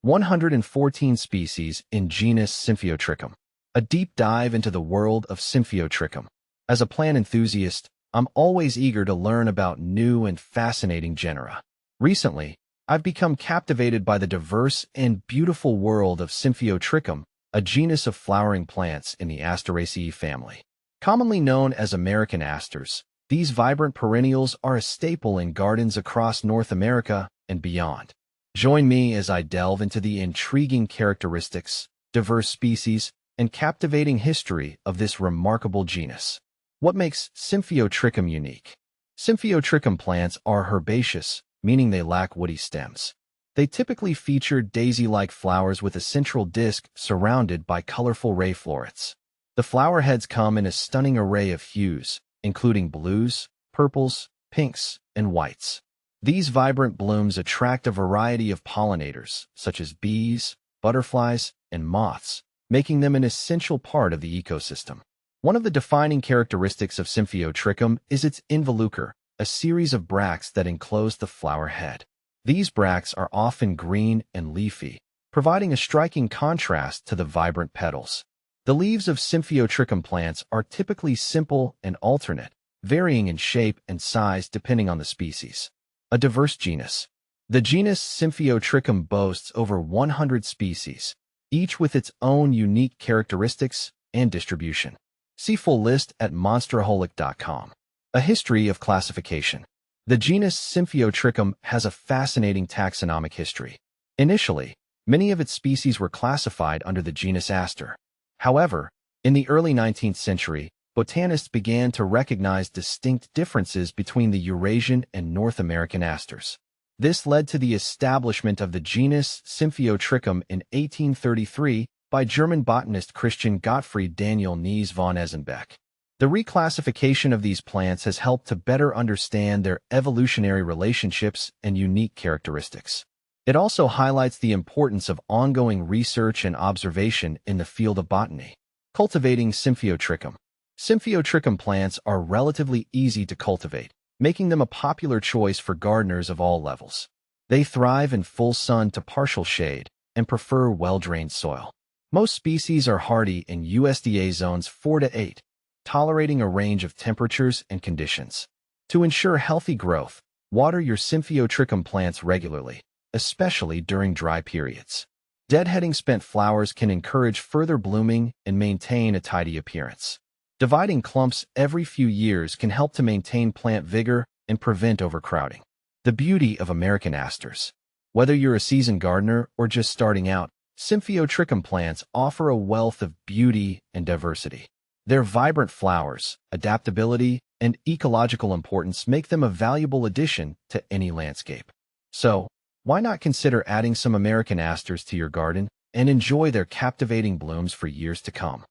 114 species in genus Symphyotrichum. A deep dive into the world of Symphyotrichum. As a plant enthusiast, I'm always eager to learn about new and fascinating genera. Recently, I've become captivated by the diverse and beautiful world of Symphyotrichum, a genus of flowering plants in the Asteraceae family. Commonly known as American asters, these vibrant perennials are a staple in gardens across North America and beyond. Join me as I delve into the intriguing characteristics, diverse species, and captivating history of this remarkable genus. What makes Symphyotrichum unique? Symphyotrichum plants are herbaceous, meaning they lack woody stems. They typically feature daisy-like flowers with a central disc surrounded by colorful ray florets. The flower heads come in a stunning array of hues, including blues, purples, pinks, and whites. These vibrant blooms attract a variety of pollinators, such as bees, butterflies, and moths, making them an essential part of the ecosystem. One of the defining characteristics of Symphyotrichum is its involucre, a series of bracts that enclose the flower head. These bracts are often green and leafy, providing a striking contrast to the vibrant petals. The leaves of Symphyotrichum plants are typically simple and alternate, varying in shape and size depending on the species. A diverse genus. The genus Symphyotrichum boasts over 100 species, each with its own unique characteristics and distribution. See full list at monsterholic.com. A history of classification. The genus Symphyotrichum has a fascinating taxonomic history. Initially, many of its species were classified under the genus Aster. However, in the early 19th century, botanists began to recognize distinct differences between the Eurasian and North American asters. This led to the establishment of the genus Symphyotrichum in 1833 by German botanist Christian Gottfried Daniel Nies von Esenbeck. The reclassification of these plants has helped to better understand their evolutionary relationships and unique characteristics. It also highlights the importance of ongoing research and observation in the field of botany. Cultivating Symphyotrichum. Symphyotrichum plants are relatively easy to cultivate, making them a popular choice for gardeners of all levels. They thrive in full sun to partial shade and prefer well-drained soil. Most species are hardy in USDA zones 4 to 8, tolerating a range of temperatures and conditions. To ensure healthy growth, water your Symphyotrichum plants regularly, especially during dry periods. Deadheading spent flowers can encourage further blooming and maintain a tidy appearance. Dividing clumps every few years can help to maintain plant vigor and prevent overcrowding. The beauty of American asters. Whether you're a seasoned gardener or just starting out, Symphyotrichum plants offer a wealth of beauty and diversity. Their vibrant flowers, adaptability, and ecological importance make them a valuable addition to any landscape. So, why not consider adding some American asters to your garden and enjoy their captivating blooms for years to come?